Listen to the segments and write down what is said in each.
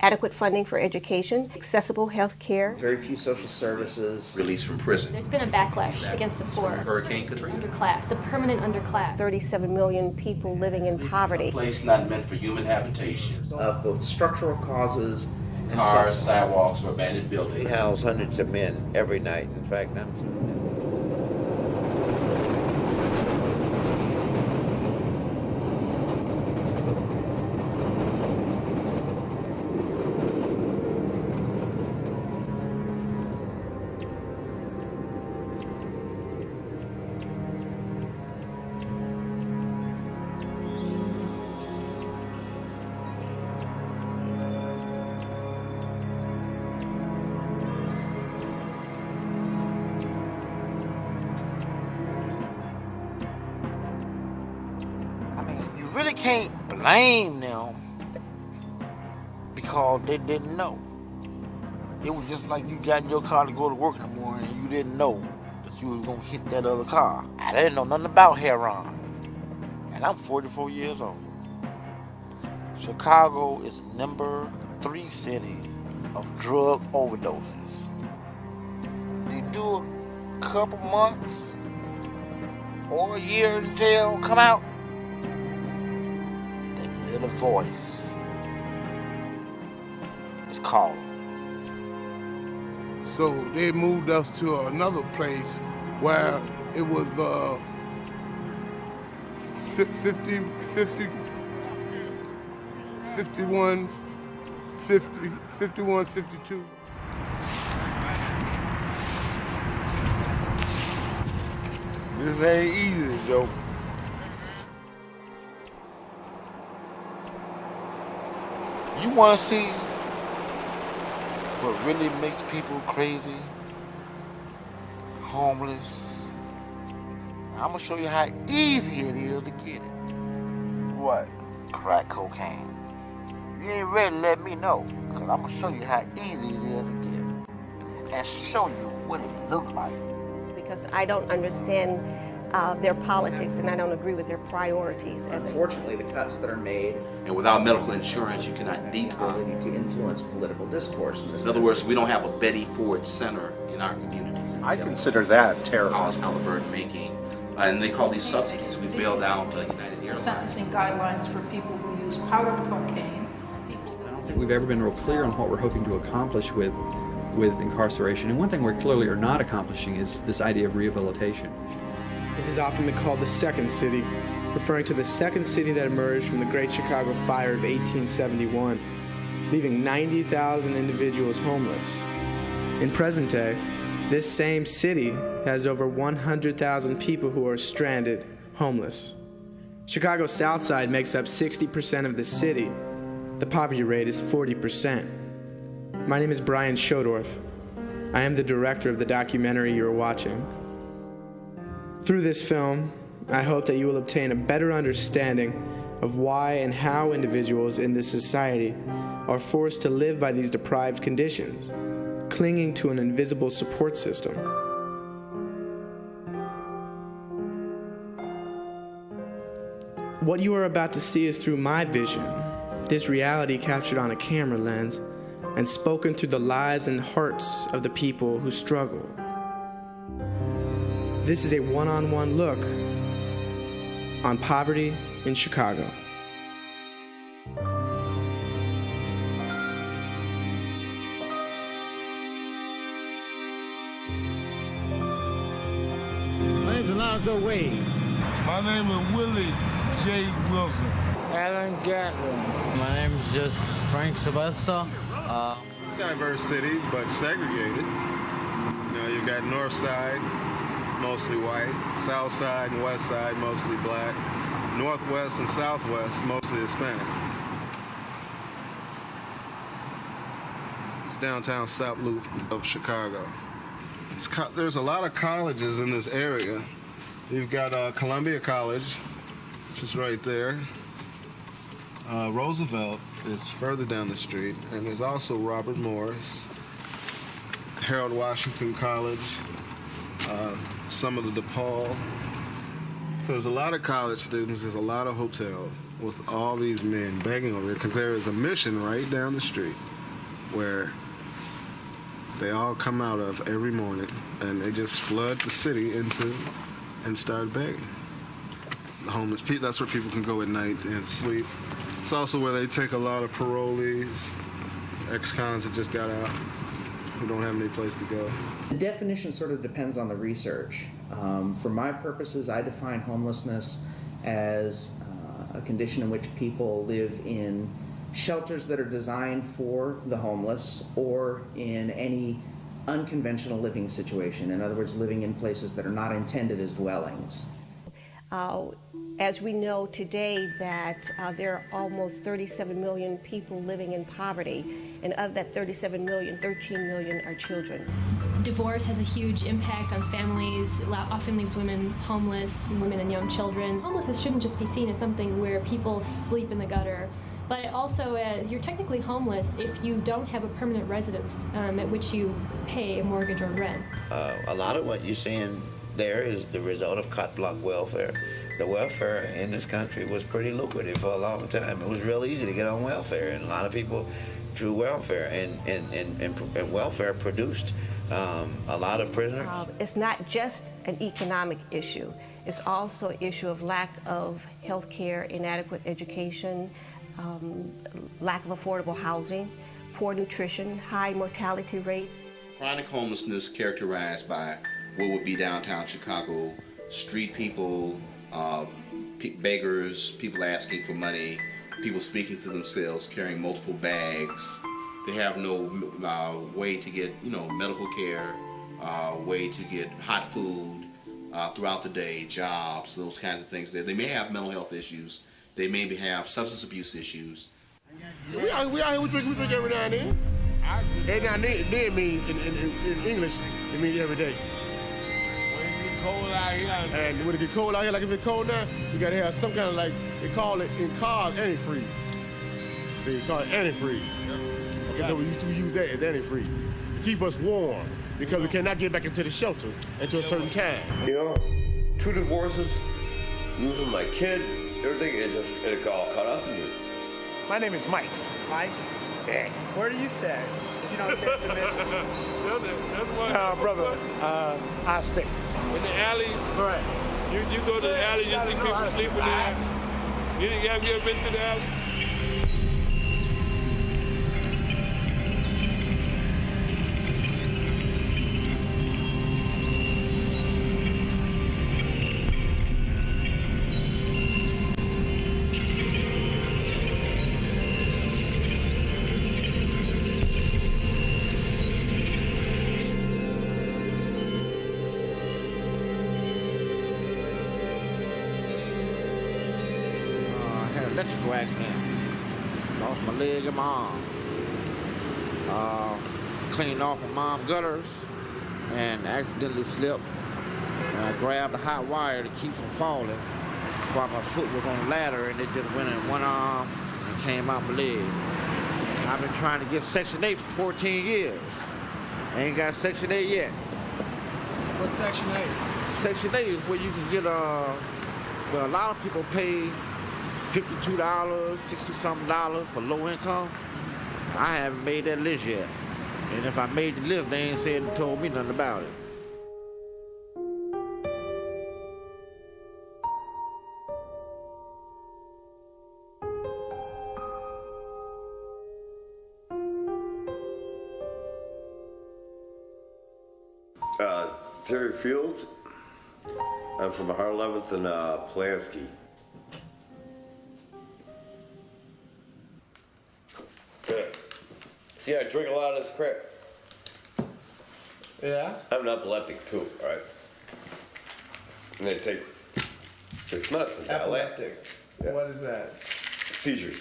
adequate funding for education, accessible health care, very few social services, release from prison. There's been a backlash against the poor, Hurricane Katrina, underclass, the permanent underclass. 37 million people living in poverty. A place not meant for human habitation. of both structural causes and Cars, sidewalks, or abandoned buildings. We house hundreds of men every night. In fact, really can't blame them because they didn't know. It was just like you got in your car to go to work in the morning and you didn't know that you was gonna hit that other car. I didn't know nothing about heroin, and I'm 44 years old. Chicago is number 3 city of drug overdoses. You do a couple months or a year in jail, come out, the voice is called. So they moved us to another place where it was 51, 52. This ain't easy, Joe. You want to see what really makes people crazy, homeless? I'm going to show you how easy it is to get it. What? Crack cocaine. You ain't ready to let me know, because I'm going to show you how easy it is to get. And show you what it looks like. Because I don't understand their politics, and I don't agree with their priorities. Unfortunately, the cuts that are made, and without medical insurance, you cannot detox. ability to influence political discourse in this In other words, we don't have a Betty Ford Center in our communities. I consider that terrible. Halliburton making, and they call these subsidies. We bailed out United Airlines. Sentencing guidelines for people who use powdered cocaine. I don't think we've ever been real clear on what we're hoping to accomplish with incarceration. And one thing we clearly are not accomplishing is this idea of rehabilitation. It has often been called the Second City, referring to the second city that emerged from the Great Chicago Fire of 1871, leaving 90,000 individuals homeless. In present day, this same city has over 100,000 people who are stranded, homeless. Chicago's South Side makes up 60% of the city. The poverty rate is 40%. My name is Brian Schodorf. I am the director of the documentary you're watching. Through this film, I hope that you will obtain a better understanding of why and how individuals in this society are forced to live by these deprived conditions, clinging to an invisible support system. What you are about to see is through my vision, this reality captured on a camera lens and spoken through the lives and hearts of the people who struggle. This is a one-on-one look on poverty in Chicago. My name is Alonzo Wade. My name is Willie J. Wilson. Alan Gatlin. My name is just Frank Sylvester. Diverse city, but segregated. You know, you got north side, mostly white, south side and west side, mostly black, northwest and southwest, mostly Hispanic. It's downtown South Loop of Chicago. There's a lot of colleges in this area. You've got Columbia College, which is right there. Roosevelt is further down the street, and there's also Robert Morris, Harold Washington College, some of the DePaul, So there's a lot of college students, there's a lot of hotels with all these men begging over there because there is a mission right down the street where they all come out of every morning and they just flood the city into and start begging. The homeless people, that's where people can go at night and sleep. It's also where they take a lot of parolees, ex-cons that just got out, who don't have any place to go. The definition sort of depends on the research. For my purposes, I define homelessness as a condition in which people live in shelters that are designed for the homeless or in any unconventional living situation. In other words, living in places that are not intended as dwellings. As we know today that there are almost 37 million people living in poverty, and of that 37 million, 13 million are children. Divorce has a huge impact on families. It often leaves women homeless, women and young children. Homelessness shouldn't just be seen as something where people sleep in the gutter, but also as you're technically homeless if you don't have a permanent residence at which you pay a mortgage or rent. A lot of what you're seeing there is the result of carte blanche welfare. The welfare in this country was pretty lucrative for a long time. It was real easy to get on welfare, and a lot of people drew welfare, and welfare produced a lot of prisoners. It's not just an economic issue. It's also an issue of lack of health care, inadequate education, lack of affordable housing, poor nutrition, high mortality rates. Chronic homelessness characterized by what would be downtown Chicago, street people, beggars, people asking for money, people speaking to themselves, carrying multiple bags. They have no way to get, medical care, way to get hot food throughout the day, jobs, those kinds of things. They may have mental health issues. They maybe have substance abuse issues. We out here, we drink every now and then. Every now and then mean in English, it means every day. Cold out here. And when it get cold out here, like if it's cold now, you gotta have some kind of they call it in cars antifreeze. See, you call it antifreeze. Okay, so we use that as antifreeze to keep us warm because we cannot get back into the shelter until a certain time. 2 divorces, losing my kid, everything, it all caught up to me. My name is Mike. Mike? Yeah. Where do you stay? If you don't stay at the mission. Brother, I stay. In the alleys, right? You go to the alley, you see people sleeping there. Have you ever been to the alley? Electrical accident. Lost my leg and my arm. Cleaned off my mom's gutters and accidentally slipped. And I grabbed a hot wire to keep from falling while my foot was on the ladder, and it just went in one arm and came out my leg. I've been trying to get Section 8 for 14 years. I ain't got Section 8 yet. What's Section 8? Section 8 is where you can get well, a lot of people pay $52, $60-something for low income. I haven't made that list yet. And if I made the list, they ain't said and told me nothing about it. Terry Fields. I'm from 111th and Pulaski. See, I drink a lot of this crap. Yeah? I'm an epileptic too, all right? And they take medicine. Epileptic. Yeah. What is that? Seizures.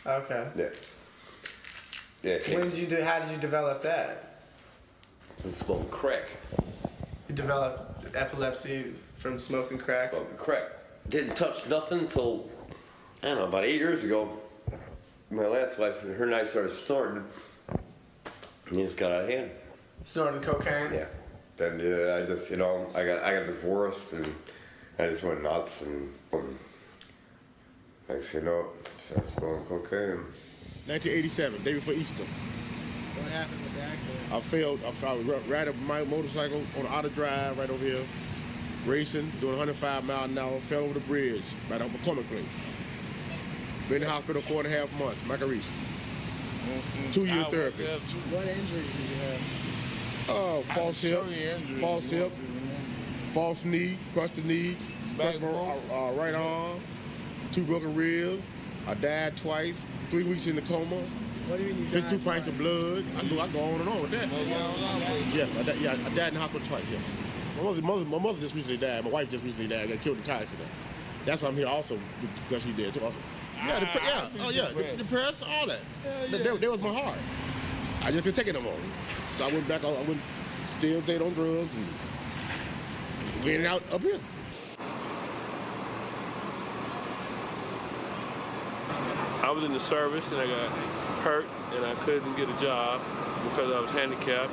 Okay. Yeah. Yeah. How did you develop that? And smoking crack. You developed epilepsy from smoking crack? Smoking crack. Didn't touch nothing until, I don't know, about 8 years ago. My last wife, her and I started snorting. And it just got out of hand. Snorting cocaine? Yeah. Then I just, I got divorced and I just went nuts and next thing you know, started smoking cocaine. 1987, day before Easter. What happened with the accident? I was riding my motorcycle on the outer drive right over here, racing, doing 105 miles an hour, fell over the bridge right off McCormick Place. Been in the hospital 4.5 months, Macarise. 2-year therapy. What injuries did you have? False hip, false knee, crushed the knee, crushed my right arm, 2 broken ribs. I died twice, 3 weeks in the coma. What do you mean you 52 died pints of blood. I go on and on with that. Yes, I died in the hospital twice, yes. My mother just recently died. My wife just recently died. Got killed in a car accident. That's why I'm here also, because she did too. Also. Depressed, all that. That was my heart. I just couldn't take it no more. So I went back, still stayed on drugs and went out up here. I was in the service and I got hurt and I couldn't get a job because I was handicapped.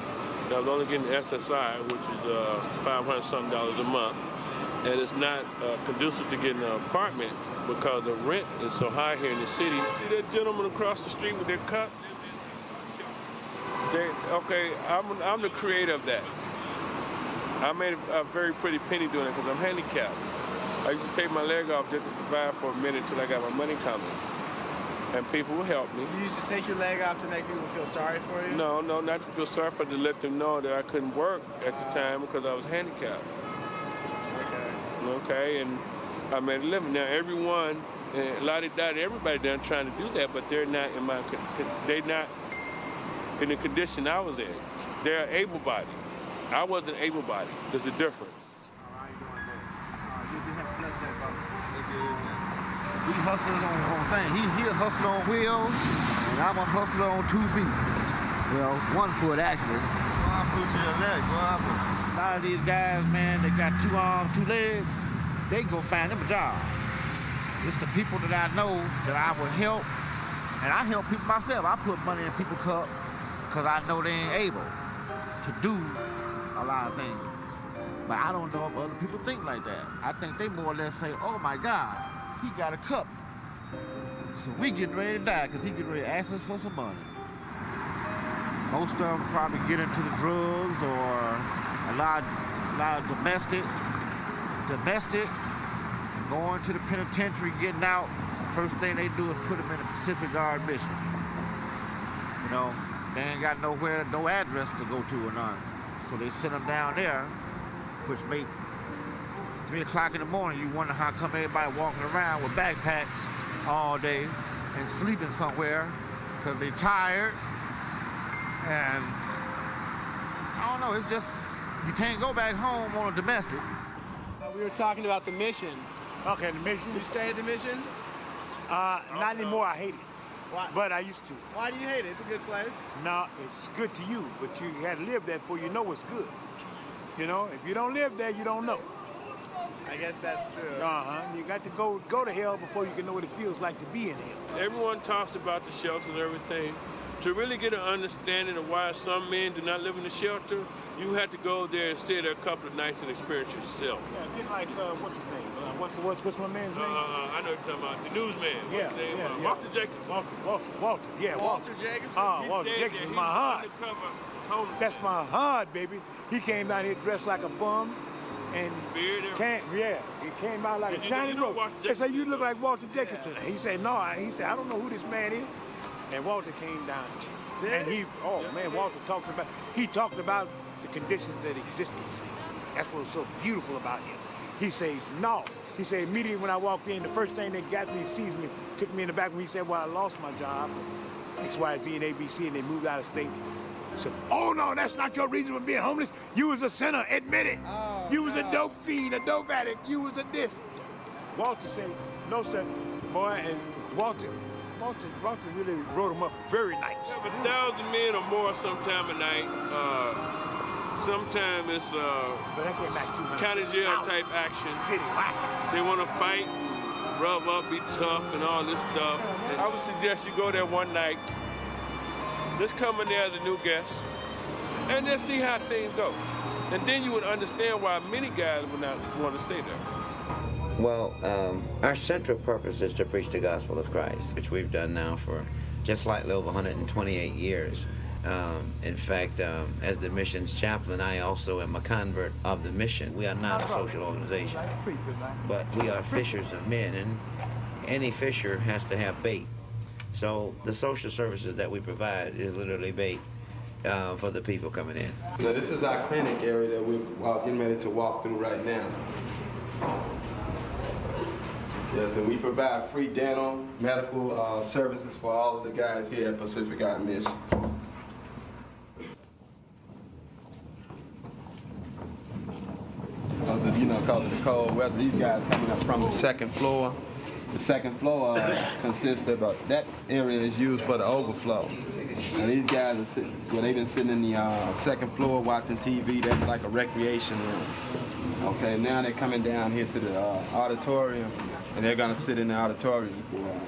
I was only getting SSI, which is $500-something a month. And it's not conducive to getting an apartment because the rent is so high here in the city. See that gentleman across the street with their cup? I'm the creator of that. I made a very pretty penny doing it because I'm handicapped. I used to take my leg off just to survive for a minute until I got my money coming. And people will help me. You used to take your leg off to make people feel sorry for you? No, not to feel sorry for them, to let them know that I couldn't work at the time because I was handicapped. Okay, and I made a living. Now everyone, everybody done trying to do that, but they're not in the condition I was in. They're able-bodied. I wasn't able-bodied. There's a difference. We hustlers on things. He a hustler on wheels, and I'm a hustler on 2 feet. Well, 1 foot actually. What happened to your leg? What happened? A lot of these guys, man, they got 2 arms, 2 legs. They go find them a job. It's the people that I know that I would help, and I help people myself. I put money in people's cup because I know they ain't able to do a lot of things. But I don't know if other people think like that. I think they more or less say, oh my God, he got a cup. So we getting ready to die because he getting ready to ask us for some money. Most of them probably get into the drugs or a lot of domestic, going to the penitentiary, getting out. First thing they do is put them in a Pacific Guard mission. You know, they ain't got no address to go to or none. So they send them down there, which make 3 o'clock in the morning, you wonder how come everybody walking around with backpacks all day and sleeping somewhere because they tired. And I don't know, it's just, you can't go back home on a domestic. We were talking about the mission. Okay, the mission. You stay at the mission? Not anymore, I hate it. Why? But I used to. Why do you hate it? It's a good place. No, it's good to you, but you had to live there before you know what's good. You know, if you don't live there, you don't know. I guess that's true. You got to go to hell before you can know what it feels like to be in hell. Everyone talks about the shelters and everything. To really get an understanding of why some men do not live in the shelter, you have to go there and stay there a couple of nights and experience yourself. Yeah, just like, what's his name? What's my man's name? I know you're talking about the newsman. What's his name? Walter Jacobson. Walter. Yeah, Walter Jacobson? Walter Jacobson is my heart. That's my heart, baby. He came down here dressed like a bum. And he came out like a shiny rope. They said, you look like Walter Jacobson. Yeah. He said, no. He said, I don't know who this man is. And Walter came down. And Walter talked about the conditions that existed. That's what was so beautiful about him. He said, no. He said, immediately when I walked in, the first thing they got me, sees me, took me in the back when he said, well, I lost my job, XYZ and ABC, and they moved out of state. Said, oh no, that's not your reason for being homeless. You was a sinner, admit it. You was a dope fiend, a dope addict. You was a this. Walter said, no sir, boy, and Walter really wrote him up very nice. Have 1,000 men or more sometime at night. Sometimes it's county jail type action. They want to fight, rub up, be tough, and all this stuff. And I would suggest you go there one night. Just come in there as a new guest, and just see how things go. And then you would understand why many guys would not want to stay there. Well, our central purpose is to preach the gospel of Christ, which we've done now for just slightly over 128 years. In fact, as the missions chaplain, I also am a convert of the mission. We are not a social organization, but we are fishers of men, and any fisher has to have bait. So the social services that we provide is literally bait for the people coming in. Now, this is our clinic area that we're getting ready to walk through right now. Yes, and we provide free dental, medical services for all of the guys here at Pacific Eye Mission. Because of the cold weather, these guys coming up from the second floor. The second floor consists of that area is used for the overflow. And these guys are sitting, well, they've been sitting in the second floor watching TV. That's like a recreation room. Okay, now they're coming down here to the auditorium, and they're gonna sit in the auditorium for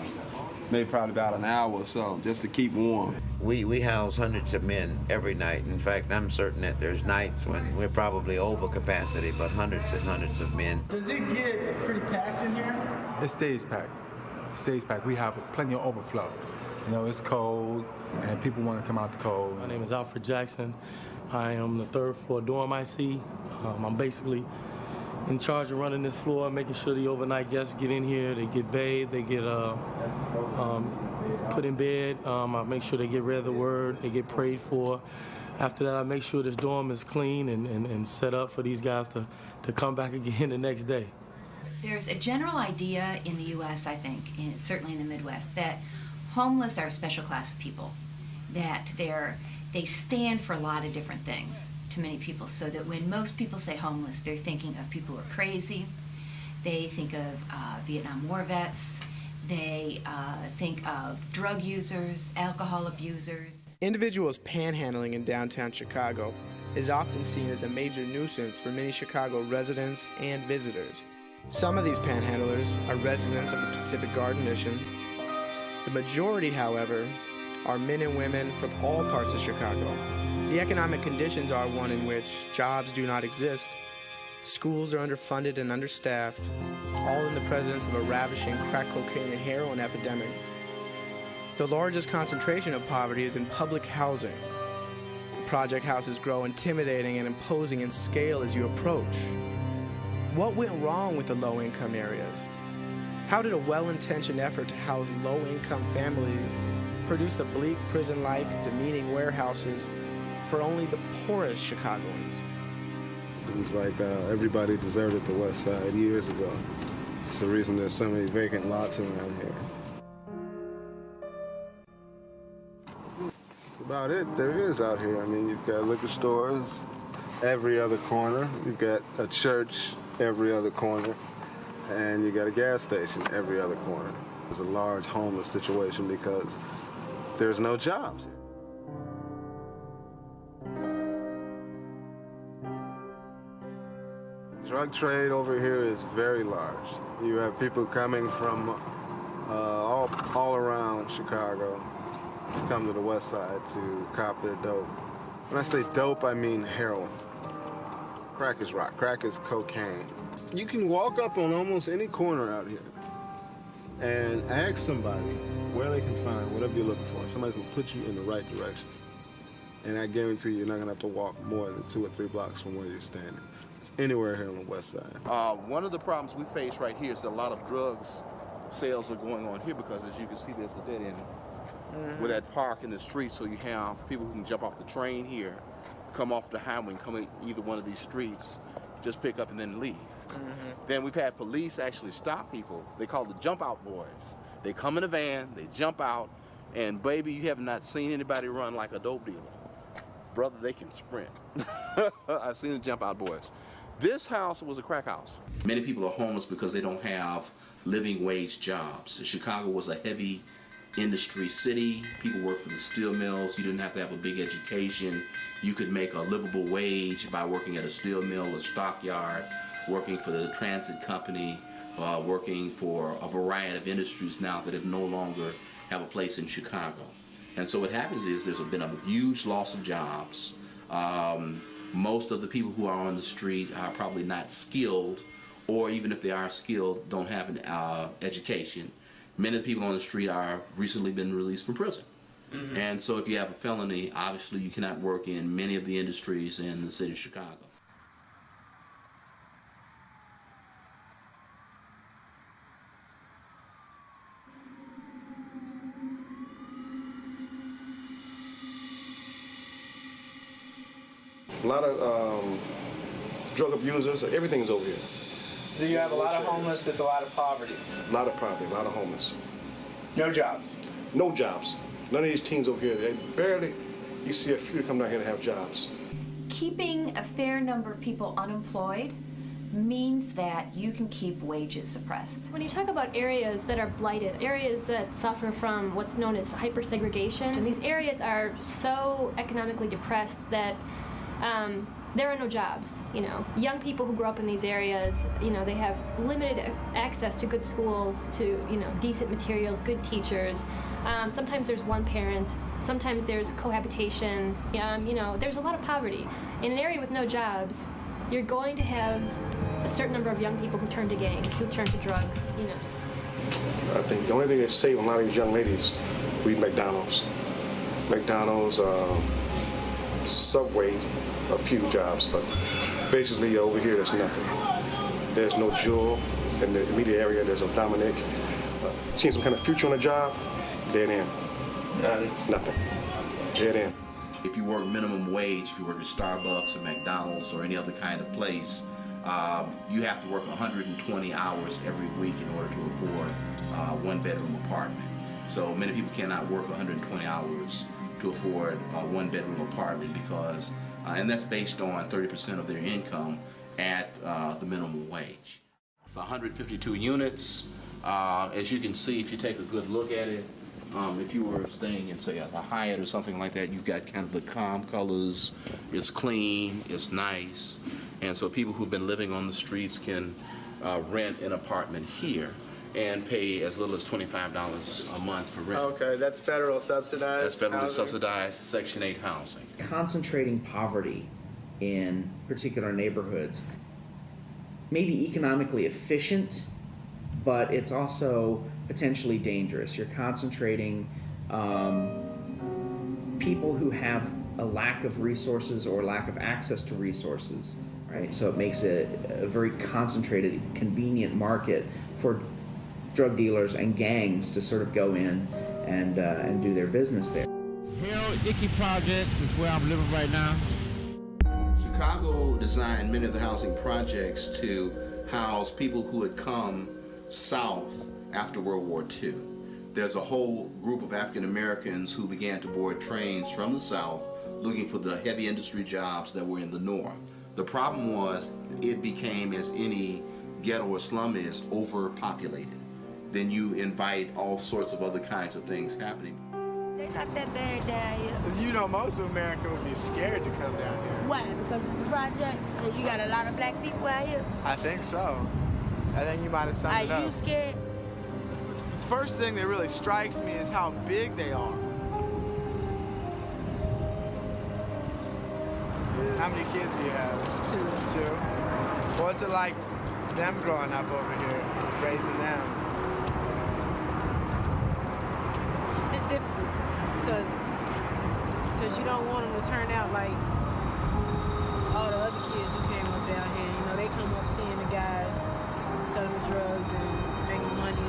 maybe probably about an hour or so, just to keep warm. We house hundreds of men every night. In fact, I'm certain that there's nights when we're probably over capacity, but hundreds and hundreds of men. Does it get pretty packed in here? It stays packed. It stays packed. We have plenty of overflow. You know, it's cold, and people want to come out the cold. My name is Alfred Jackson. I am the third floor dorm IC. I'm basically in charge of running this floor, making sure the overnight guests get in here, they get bathed, they get put in bed. I make sure they get read the word, they get prayed for. After that, I make sure this dorm is clean and set up for these guys to come back again the next day. There's a general idea in the U.S., I think, certainly in the Midwest, that homeless are a special class of people, that they stand for a lot of different things to many people, so that when most people say homeless, they're thinking of people who are crazy, they think of Vietnam War vets, they think of drug users, alcohol abusers. Individuals panhandling in downtown Chicago is often seen as a major nuisance for many Chicago residents and visitors. Some of these panhandlers are residents of the Pacific Garden Mission. The majority, however, are men and women from all parts of Chicago. The economic conditions are one in which jobs do not exist. Schools are underfunded and understaffed, all in the presence of a ravishing crack cocaine and heroin epidemic. The largest concentration of poverty is in public housing. The project houses grow intimidating and imposing in scale as you approach. What went wrong with the low-income areas? How did a well-intentioned effort to house low-income families produce the bleak prison-like, demeaning warehouses for only the poorest Chicagoans? Seems like everybody deserted the West Side years ago. It's the reason there's so many vacant lots around here. That's about it. There is out here. I mean, you've got liquor stores every other corner. You've got a church every other corner. And you got a gas station every other corner. There's a large homeless situation because there's no jobs here. Drug trade over here is very large. You have people coming from all around Chicago to come to the West Side to cop their dope. When I say dope, I mean heroin. Crack is rock. Crack is cocaine. You can walk up on almost any corner out here and ask somebody where they can find whatever you're looking for. Somebody's gonna put you in the right direction. And I guarantee you're not gonna have to walk more than 2 or 3 blocks from where you're standing. It's anywhere here on the West Side. One of the problems we face right here is that a lot of drugs sales are going on here because, as you can see, there's a dead end with that park in the street, so you have people who can jump off the train here, come off the highway and come in either one of these streets, just pick up and then leave. Then we've had police actually stop people. They call the jump out boys. They come in a van, they jump out, and baby, you have not seen anybody run like a dope dealer. Brother, they can sprint. I've seen the jump out boys. This house was a crack house. Many people are homeless because they don't have living wage jobs. Chicago was a heavy industry city. People worked for the steel mills. You didn't have to have a big education. You could make a livable wage by working at a steel mill, a stockyard, working for the transit company, working for a variety of industries now that no longer have a place in Chicago. And so what happens is there's been a huge loss of jobs. Most of the people who are on the street are probably not skilled or even if they are skilled, don't have an education. Many of the people on the street are recently been released from prison. Mm-hmm. And so if you have a felony, obviously you cannot work in many of the industries in the city of Chicago. A lot of drug abusers, everything's over here. So you have a lot of homeless, there's a lot of poverty. A lot of poverty, a lot of homeless. No jobs? No jobs. None of these teens over here, they barely, you see a few come down here to have jobs. Keeping a fair number of people unemployed means that you can keep wages suppressed. When you talk about areas that are blighted, areas that suffer from what's known as hypersegregation, and these areas are so economically depressed that there are no jobs. You know, young people who grow up in these areas, you know, they have limited access to good schools, to, you know, decent materials, good teachers. Sometimes there's one parent. Sometimes there's cohabitation. You know, there's a lot of poverty. In an area with no jobs, you're going to have a certain number of young people who turn to gangs, who turn to drugs, you know. I think the only thing that saves a lot of these young ladies would be McDonald's. McDonald's, Subway, a few jobs, but basically over here there's nothing. There's no Jewel. In the immediate area there's a Dominic. Seeing some kind of future on the job, dead end. Nothing. Dead end. If you work minimum wage, if you work at Starbucks or McDonald's or any other kind of place, you have to work 120 hours every week in order to afford a one-bedroom apartment. So many people cannot work 120 hours to afford a one-bedroom apartment because, and that's based on 30% of their income at the minimum wage. It's 152 units. As you can see, if you take a good look at it, if you were staying in, say, at the Hyatt or something like that, you've got kind of the calm colors. It's clean, it's nice. And so people who've been living on the streets can rent an apartment here and pay as little as $25 a month for rent. Okay, that's federal subsidized. That's federally housing. subsidized Section 8 housing. Concentrating poverty in particular neighborhoods may be economically efficient, but it's also potentially dangerous. You're concentrating people who have a lack of resources or lack of access to resources, right? So it makes it a very concentrated, convenient market for drug dealers and gangs to sort of go in and do their business there. Harold Icky Projects is where I'm living right now. Chicago designed many of the housing projects to house people who had come south after World War II. There's a whole group of African Americans who began to board trains from the south looking for the heavy industry jobs that were in the north. The problem was it became, as any ghetto or slum is, overpopulated. Then you invite all sorts of other kinds of things happening. They're not that bad down here. Because you know most of America would be scared to come down here. Why? Because it's the projects and you got a lot of black people out here? I think so. I think you might have summed it up. Are you scared? The first thing that really strikes me is how big they are. How many kids do you have? Two. What's it like them growing up over here, raising them? It's difficult because you don't want them to turn out like all the other kids who came up down here. You know, they come up seeing the guys selling the drugs and making money,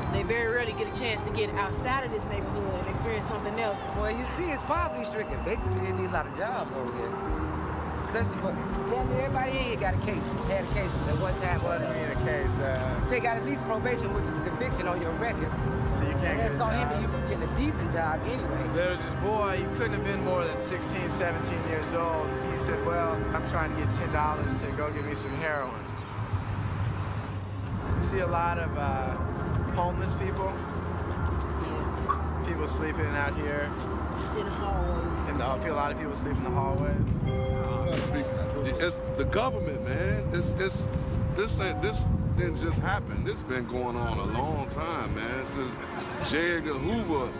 and they very rarely get a chance to get outside of this neighborhood and experience something else. Well, you see, it's poverty stricken. Basically, they need a lot of jobs over here. Especially for damn near everybody in here got a case. Had a case at one time. What do you mean a case? They got at least probation, which is a conviction on your record. So you can't get a that's gonna hinder job. you from getting a decent job anyway. There was this boy, he couldn't have been more than 16, 17 years old. He said, well, I'm trying to get $10 to go get me some heroin. You see a lot of homeless people. People sleeping out here. In the hallways. A lot of people sleep in the hallways. It's the government, man. This didn't just happen. This been going on a long time, man. Since J. Edgar Hoover.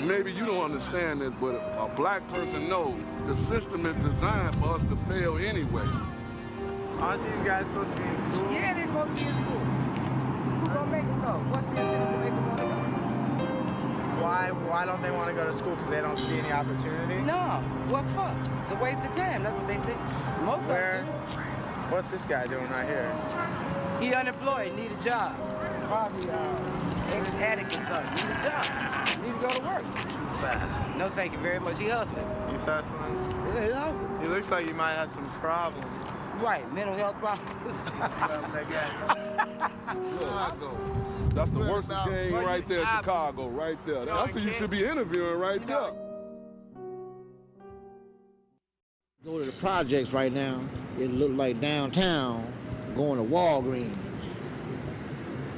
Maybe you don't understand this, but a black person knows the system is designed for us to fail anyway. Aren't these guys supposed to be in school? Yeah, they're supposed to be in school. Who's gonna make them go? What's the incentive to make them want to go? Why don't they want to go to school? Because they don't see any opportunity? No. What for? It's a waste of time. That's what they think. Most of them do. What's this guy doing right here? He unemployed, need a job. Probably ex-addict or something. Need a job. Need to go to work. No, thank you very much. He hustling. He's hustling? Yeah, he's hustling. He looks like he might have some problems. Right, mental health problems. That's the worst gang right there, Chicago, right there. That's who you should be interviewing right there. Go to the projects right now. It look like downtown, going to Walgreens,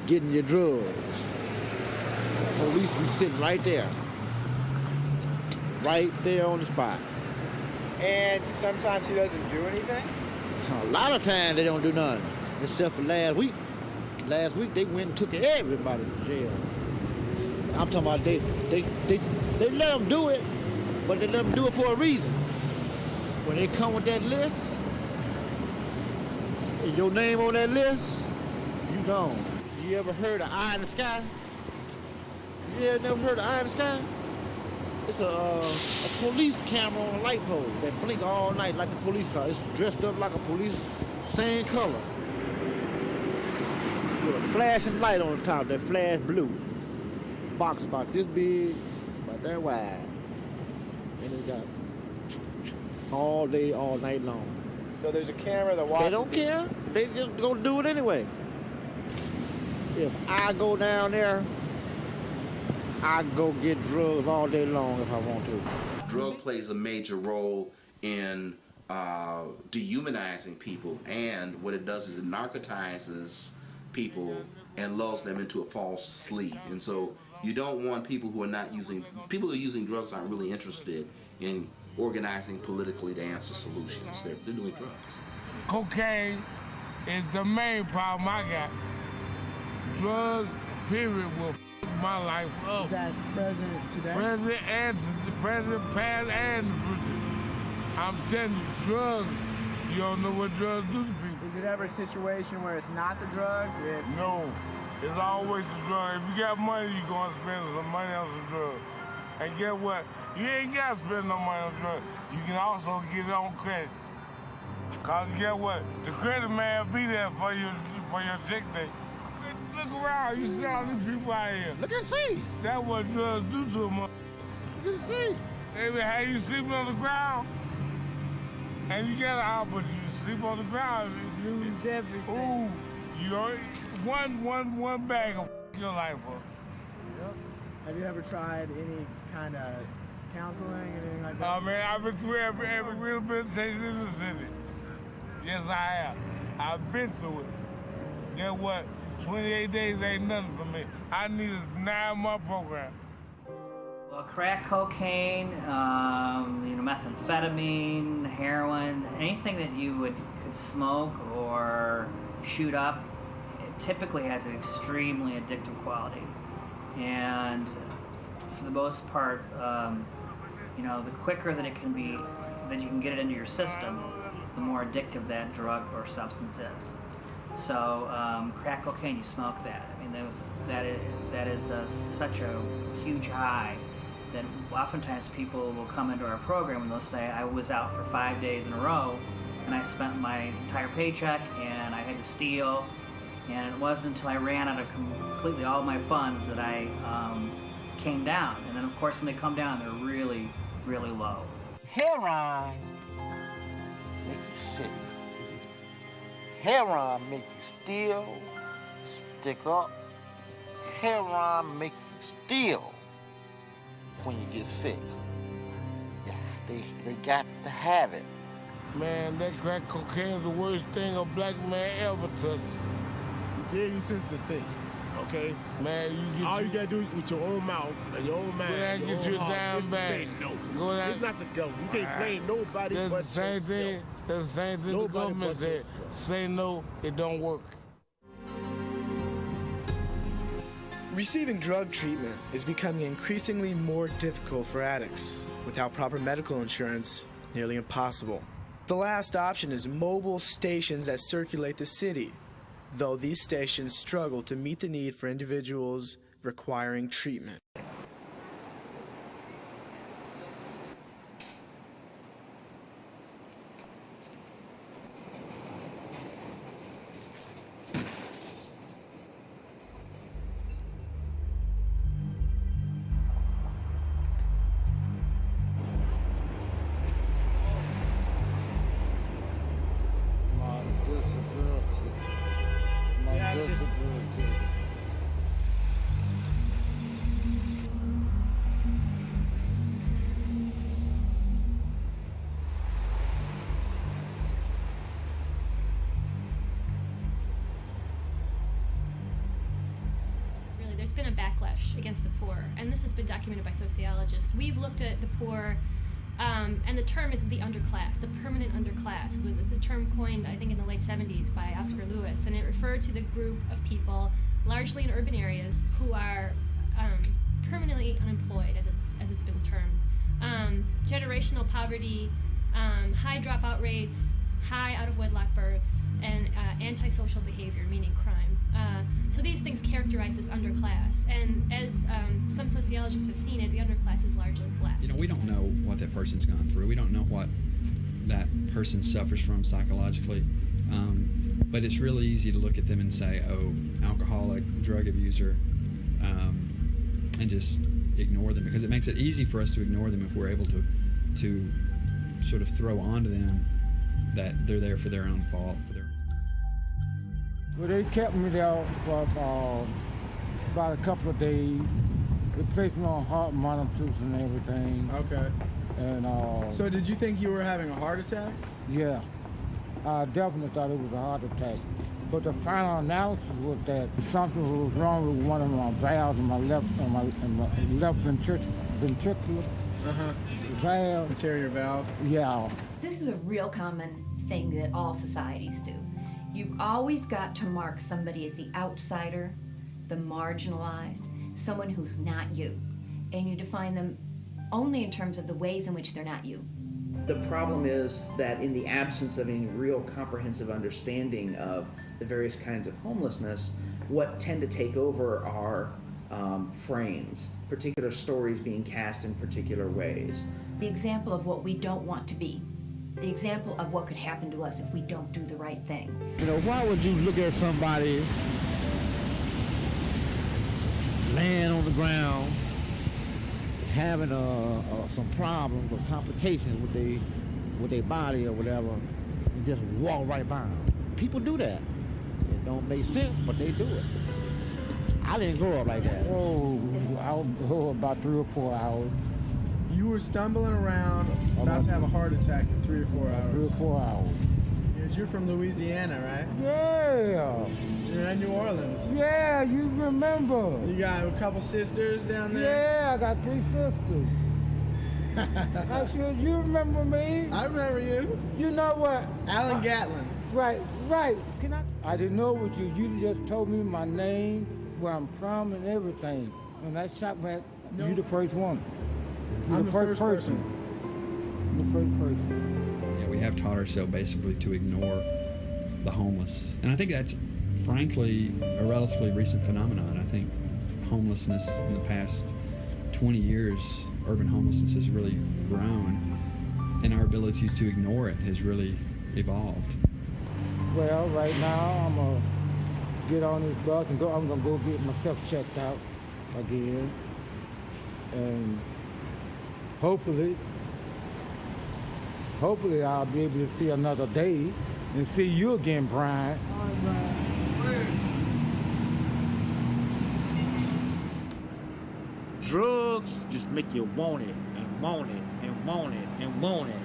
getting your drugs. Police be sitting right there on the spot. And sometimes he doesn't do anything? A lot of times they don't do nothing, except for last week. Last week they went and took everybody to jail. I'm talking about they let them do it, but they let them do it for a reason. When they come with that list, and your name on that list, you gone. You ever heard of Eye in the Sky? You ever never heard of Eye in the Sky? It's a police camera on a light pole that blink all night like a police car. It's dressed up like a police, same color. With a flashing light on the top that flash blue. Box about this big, about that wide. And it's got all day, all night long. So there's a camera that watches. They don't care. They just gonna do it anyway. If I go down there, I go get drugs all day long if I want to. Drug plays a major role in dehumanizing people, and what it does is it narcotizes people and lulls them into a false sleep. And so you don't want people who are using drugs aren't really interested in organizing politically to answer solutions. They're doing drugs. Cocaine is the main problem I got. Drugs, period, will f my life up. Is that present today? Present, past, and future. I'm telling you, drugs, you don't know what drugs do to people. Is it ever a situation where it's not the drugs? No, it's always the drug. If you got money, you're going to spend some money on some drugs. And get what? You ain't got to spend no money on drugs. You can also get it on credit. Because get what? The credit man will be there for your check day. Look around, you see all these people out here. Look and see. That's what drugs do to them. Look and see. They will have you sleeping on the ground. And you get out, but you sleep on the ground. Lose everything. Ooh, you know, one bag of your life up. Yep. Have you ever tried any kind of counseling, anything like that? Oh man, I've been through every rehabilitation in the city. Yes, I have. I've been through it. Guess what? 28 days ain't nothing for me. I need a 9-month program. Well, crack cocaine, methamphetamine, heroin, anything that you could smoke or shoot up, it typically has an extremely addictive quality. And for the most part, the quicker that it can be, that you can get it into your system, the more addictive that drug or substance is. So crack cocaine, you smoke that. I mean, that is such a huge high that oftentimes people will come into our program and they'll say, I was out for 5 days in a row and I spent my entire paycheck and I had to steal, and it wasn't until I ran out of completely all my funds that I came down. And then of course when they come down, they're really, really low. Heroin make you sick. Heroin make you steal, stick up. Heroin make you steal when you get sick. Yeah, they got to have it. Man, that crack cocaine is the worst thing a black man ever touched. He gave you sense to think, okay? Man, all you gotta do with your own mouth and your own mind. Go down and get your damn bag. No. It's not the government. You can't blame nobody but yourself. That's the same thing the government said. Say no, it don't work. Receiving drug treatment is becoming increasingly more difficult for addicts. Without proper medical insurance, nearly impossible. The last option is mobile stations that circulate the city, though these stations struggle to meet the need for individuals requiring treatment. There's been a backlash against the poor, and this has been documented by sociologists. We've looked at the poor, and the term is the underclass, the permanent underclass. It's a term coined, I think, in the late 70s by Oscar Lewis, and it referred to the group of people, largely in urban areas, who are permanently unemployed, as it's been termed. Generational poverty, high dropout rates, high out-of-wedlock births, and antisocial behavior, meaning crime. So these things characterize this underclass, and as some sociologists have seen it, the underclass is largely black. You know, we don't know what that person's gone through. We don't know what that person suffers from psychologically, but it's really easy to look at them and say, oh, alcoholic, drug abuser, and just ignore them, because it makes it easy for us to ignore them if we're able to sort of throw onto them that they're there for their own fault. Well, they kept me there for about a couple of days. They placed me on heart monitors and everything. Okay. And so did you think you were having a heart attack? Yeah, I definitely thought it was a heart attack. But the final analysis was that something was wrong with one of my valves in my left ventricular valve. Anterior valve. Yeah. This is a real common thing that all societies do. You've always got to mark somebody as the outsider, the marginalized, someone who's not you. And you define them only in terms of the ways in which they're not you. The problem is that in the absence of any real comprehensive understanding of the various kinds of homelessness, what tend to take over are frames, particular stories being cast in particular ways. The example of what we don't want to be. The example of what could happen to us if we don't do the right thing. You know, why would you look at somebody laying on the ground, having some problems or complications with their body or whatever, and just walk right by them? People do that. It don't make sense, but they do it. I didn't grow up like that. Oh, I was about 3 or 4 hours. You were stumbling around, about to have a heart attack in 3 or 4 hours. 3 or 4 hours. Because you're from Louisiana, right? Yeah. You're in New Orleans. Yeah, you remember. You got a couple sisters down there? Yeah, I got 3 sisters. I said, you remember me? I remember you. You know what? Alan Gatlin. Right. I didn't know what you. You just told me my name, where I'm from, and everything. And that shocked me. No. You the first one. I'm the first person. The first person. Yeah, we have taught ourselves basically to ignore the homeless. And I think that's, frankly, a relatively recent phenomenon. I think homelessness in the past 20 years, urban homelessness has really grown, and our ability to ignore it has really evolved. Well, right now, I'm going to get on this bus and I'm going to go get myself checked out again. And hopefully I'll be able to see another day and see you again, Brian. All right, Brian. Drugs just make you want it and want it and want it and want it.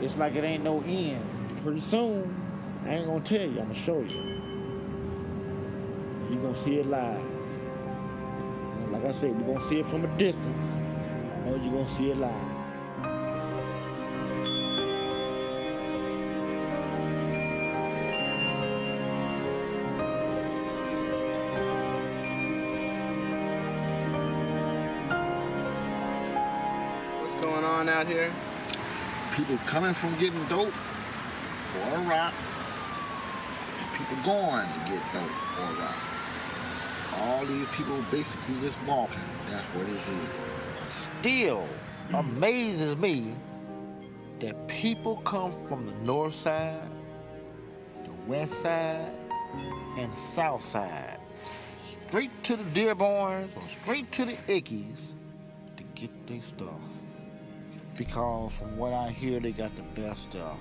It's like it ain't no end. Pretty soon, I ain't gonna tell you, I'm gonna show you. You're gonna see it live. Like I said, we're gonna see it from a distance. Or you're gonna see it live. What's going on out here? People coming from getting dope or rock. People going to get dope or rock. All these people basically just walking. That's what it is. Still amazes me that people come from the north side, the west side, and the south side, straight to the Dearborns or straight to the Ickies to get their stuff. Because from what I hear, they got the best stuff.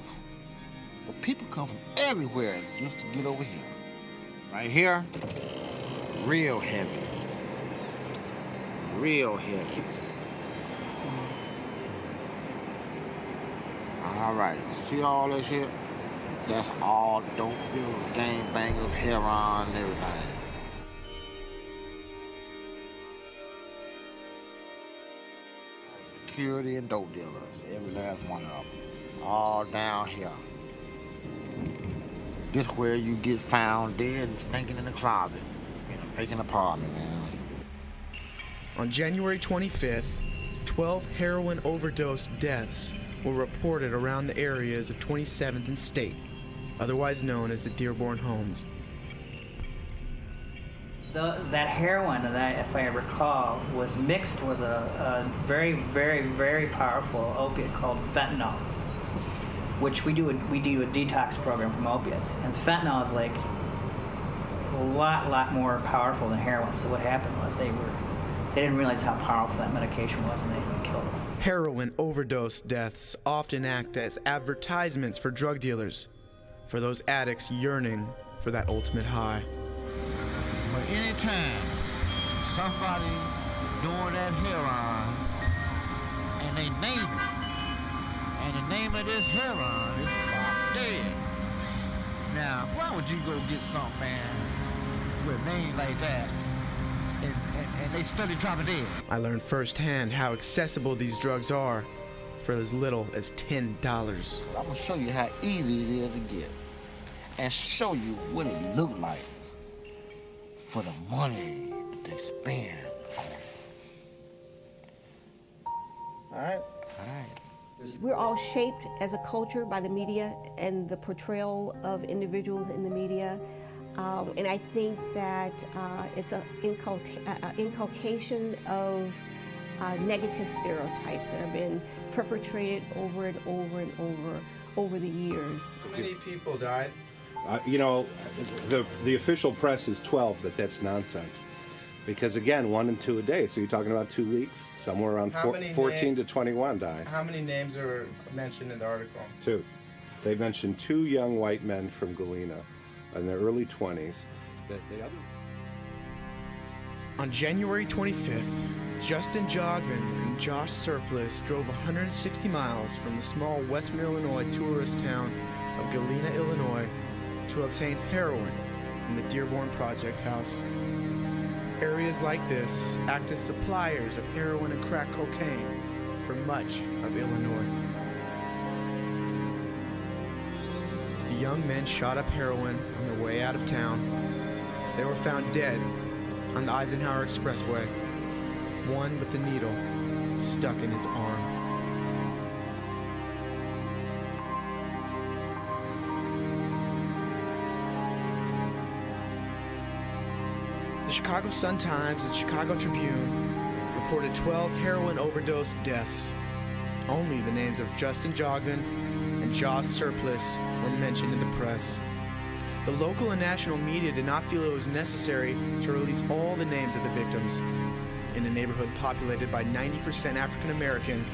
But people come from everywhere just to get over here. Right here, real heavy. Real heavy. All right, see all this here? That's all dope dealers, gangbangers, heroin, and everything. Security and dope dealers, every last one of them. All down here. This where you get found dead and stinking in the closet in a vacant apartment, man. On January 25th, 12 heroin overdose deaths were reported around the areas of 27th and State, otherwise known as the Dearborn Homes. That heroin, if I recall, was mixed with a very, very, very powerful opiate called fentanyl, which we do a detox program from opiates. And fentanyl is like a lot more powerful than heroin. So what happened was they didn't realize how powerful that medication was, and they killed them. Heroin overdose deaths often act as advertisements for drug dealers, for those addicts yearning for that ultimate high. But anytime somebody doing that heroin and they name it, and the name of this heroin is Drop Dead. Now, why would you go get something, man, with a name like that, and they study Drop Dead? I learned firsthand how accessible these drugs are for as little as $10. I'm gonna show you how easy it is to get, and show you what it look like for the money that they spend on it. All right? All right. We're all shaped as a culture by the media and the portrayal of individuals in the media. And I think that it's an inculcation of negative stereotypes that have been perpetrated over and over and over the years. How many people died? You know, the official press is 12, but that's nonsense. Because again, 1 and 2 a day. So you're talking about 2 weeks, somewhere around 14 to 21 died. How many names are mentioned in the article? 2. They mentioned 2 young white men from Galena in their early 20s. On January 25th, Justin Jogman and Josh Surplus drove 160 miles from the small western Illinois tourist town of Galena, Illinois, to obtain heroin from the Dearborn Project House. Areas like this act as suppliers of heroin and crack cocaine for much of Illinois. The young men shot up heroin on their way out of town. They were found dead on the Eisenhower Expressway, one with the needle stuck in his arm. The Chicago Sun-Times and Chicago Tribune reported 12 heroin overdose deaths. Only the names of Justin Jogman and Josh Surplus were mentioned in the press. The local and national media did not feel it was necessary to release all the names of the victims. In a neighborhood populated by 90% African American,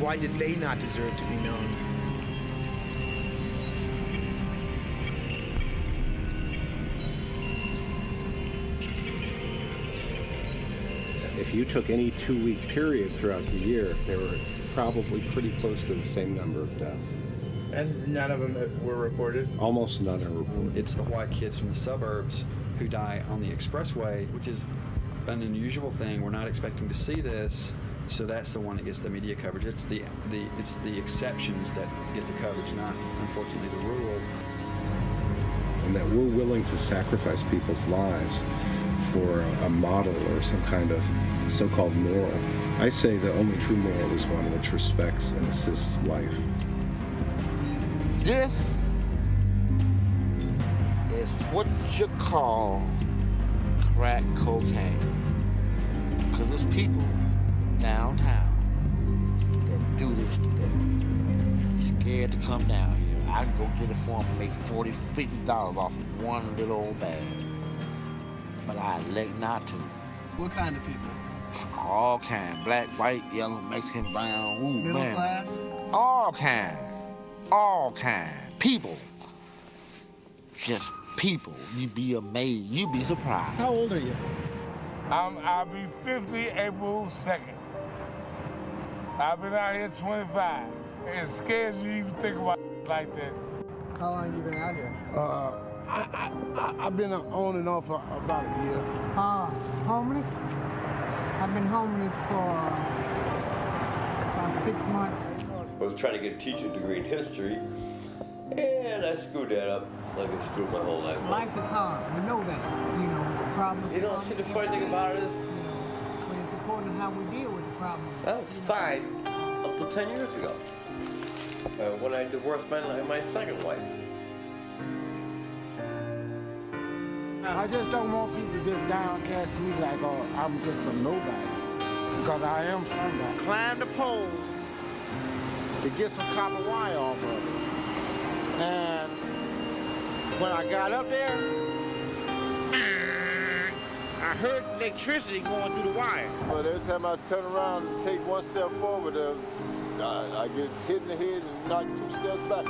why did they not deserve to be known? If you took any 2-week period throughout the year, there were probably pretty close to the same number of deaths. And none of them were reported? Almost none are reported. It's the white kids from the suburbs who die on the expressway, which is an unusual thing. We're not expecting to see this, so that's the one that gets the media coverage. It's the exceptions that get the coverage, not unfortunately the rule. And that we're willing to sacrifice people's lives for a model or some kind of so-called moral. I say the only true moral is one which respects and assists life. This what you call crack cocaine. Because there's people downtown that do this today. Scared to come down here. I can go get it for them and make $40, $50 off of one little old bag. But I elect not to. What kind of people? All kind. Black, white, yellow, Mexican, brown. Ooh, Middle man. class? All kind. All kind. People. Just people. You'd be amazed. You'd be surprised. How old are you? I'll be 50 April 2nd. I've been out here 25. It scares you even think about like that. How long have you been out here? I've been on and off for about a year. Homeless? I've been homeless for about 6 months. I was trying to get a teaching degree in history, and I screwed that up like I screwed my whole life up. Life is hard. We know that. You know, problems. You know, see, the funny thing about it is, but it's important how we deal with the problem. I was fine up to 10 years ago when I divorced my second wife. I just don't want people to just downcast me like, oh, I'm just a nobody. Because I am somebody. Climbed the pole to get some copper wire off of it. And when I got up there, I heard electricity going through the wire. But every time I turn around and take one step forward, I get hit in the head and knock 2 steps back.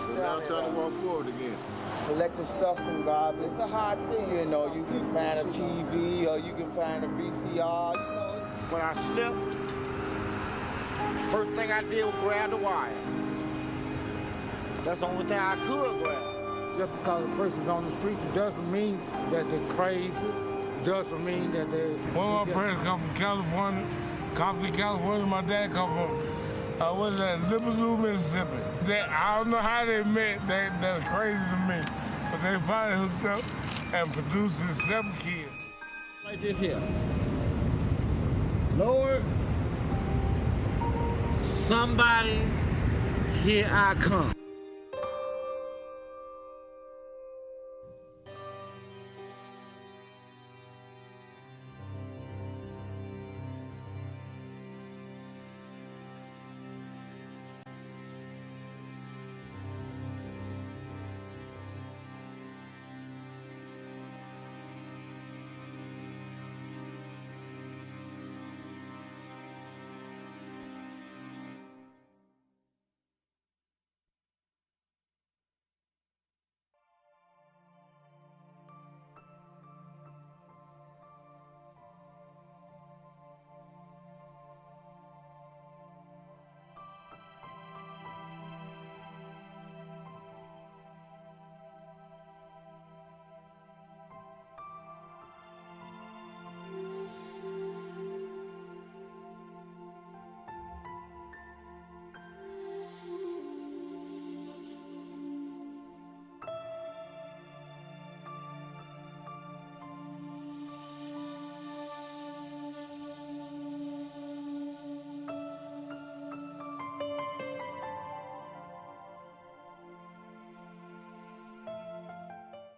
So now I'm trying to walk forward again. Collecting stuff from garbage. It's a hard thing, you know. You can find a TV or you can find a VCR. You know. When I slipped, first thing I did was grab the wire. That's the only thing I could grab. Just because a person's on the streets, it doesn't mean that they're crazy. It doesn't mean that they're... One of my parents come from California, Compton, California. My dad come from, what is that, Liverpool, Mississippi. I don't know how they met. That's crazy to me. But they finally hooked up and produced 7 kids. Like this here. Lord, somebody, here I come.